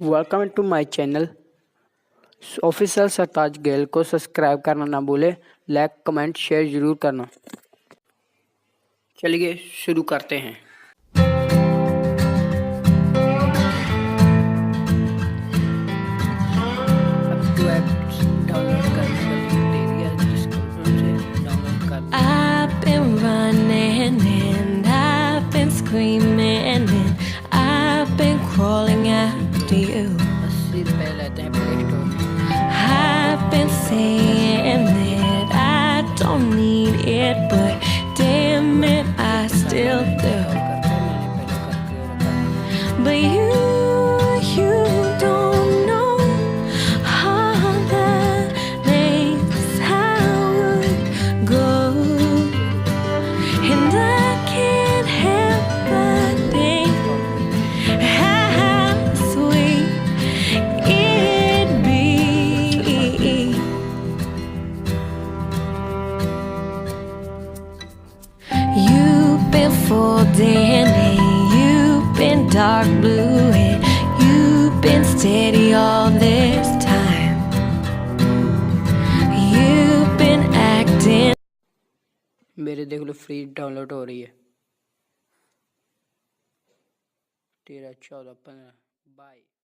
Welcome to my channel. Official Sartaj Gill को subscribe करना ना भूले, लाइक कमेंट शेयर जरूर करना। चलिए शुरू करते हैं। अब तो ऐप्स डाउनलोड करने का लिंक दे दिया है, डिस्क्रिप्शन से डाउनलोड कर लो। I've been running and I've been screaming and I've been crawling after you. 80 रुपए लेते हैं प्ले स्टोर में। I've been saying that I don't need it, but damn it, I still do. But you don't know how that makes how it go, and I can't help but think how sweet it'd be. You've been folding and you've been dark blue and you've been steady all this time. You've been acting. मेरे देख लो free download हो रही है। 13, 14, 15 bye.